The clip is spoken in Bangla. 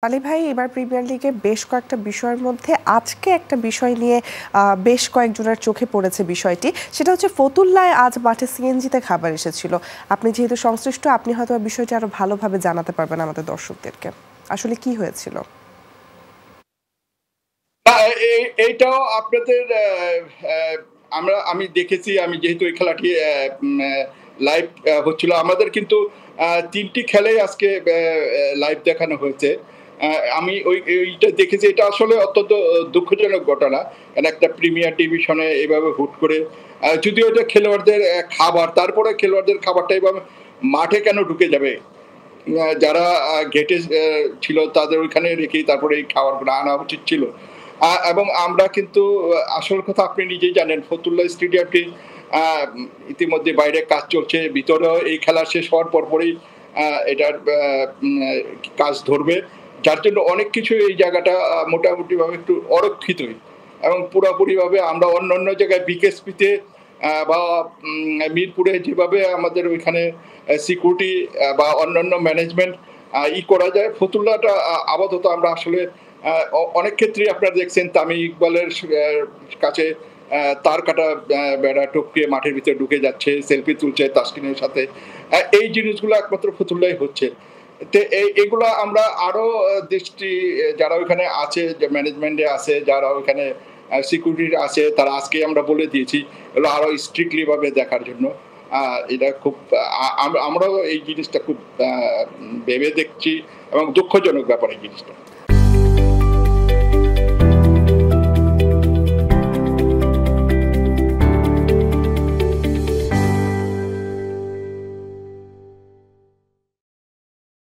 আলী ভাই, এবার প্রিমিয়ার লিগে বেশ কয়েকটা বিষয়ের মধ্যে আজকে একটা বিষয় নিয়ে বেশ কয়েকজনের চোখে পড়েছে বিষয়টি। সেটা হচ্ছে ফতুল্লায় আজ মাঠে সিএনজিতে খাবার এসেছিল। আপনি যেহেতু সংশ্লিষ্ট, আপনি হয়তো বিষয়টি আরো ভালোভাবে জানাতে পারবেন আমাদের দর্শকদেরকে। আসলে কি হয়েছিল? এইটাও আপনাদের আমি দেখেছি। আমি যেহেতু এই খেলাটি লাইভ হচ্ছিল আমাদের, কিন্তু তিনটি খেলাই আজকে লাইভ দেখানো হয়েছে। আমি ওইটা দেখেছি। এটা আসলে অত্যন্ত দুঃখজনক ঘটনা। কারণ একটা প্রিমিয়ার ডিভিশনে এভাবে হুট করে, যদিও এটা খেলোয়াড়দের খাবার, তারপরে খেলোয়াড়দের খাবারটা এভাবে মাঠে কেন ঢুকে যাবে? যারা গেটে ছিল তাদের ওইখানে রেখেই তারপরে এই খাবারগুলো আনা উচিত ছিল। এবং আমরা কিন্তু, আসল কথা আপনি নিজেই জানেন, ফতুল্লা স্টেডিয়ামটি ইতিমধ্যে বাইরে কাজ চলছে, ভিতরেও এই খেলা শেষ হওয়ার পরপরই এটার কাজ ধরবে। যার জন্য অনেক কিছু এই জায়গাটা মোটামুটিভাবে একটু অরক্ষিতই, এবং পুরোপুরিভাবে আমরা অন্যান্য জায়গায় বিকেএসপিতে বা মিরপুরে যেভাবে আমাদের ওইখানে সিকিউরিটি বা অন্যান্য ম্যানেজমেন্ট করা যায়, ফতুল্লাটা আপাতত আমরা আসলে অনেক ক্ষেত্রেই আপনারা দেখছেন তামিম ইকবালের কাছে তার কাটা বেড়া টপকে মাঠের ভিতরে ঢুকে যাচ্ছে, সেলফি তুলছে তাসকিনের সাথে। এই জিনিসগুলো একমাত্র ফতুল্লাই হচ্ছে। এগুলো আমরা আরো দৃষ্টি, যারা ওইখানে আছে, যে ম্যানেজমেন্টে আছে, যারা ওইখানে সিকিউরিটি আছে, তারা আজকে আমরা বলে দিয়েছি এগুলো আরো স্ট্রিক্টলি ভাবে দেখার জন্য। এটা খুব, আমরাও এই জিনিসটা খুব ভেবে দেখছি, এবং দুঃখজনক ব্যাপার এই জিনিসটা।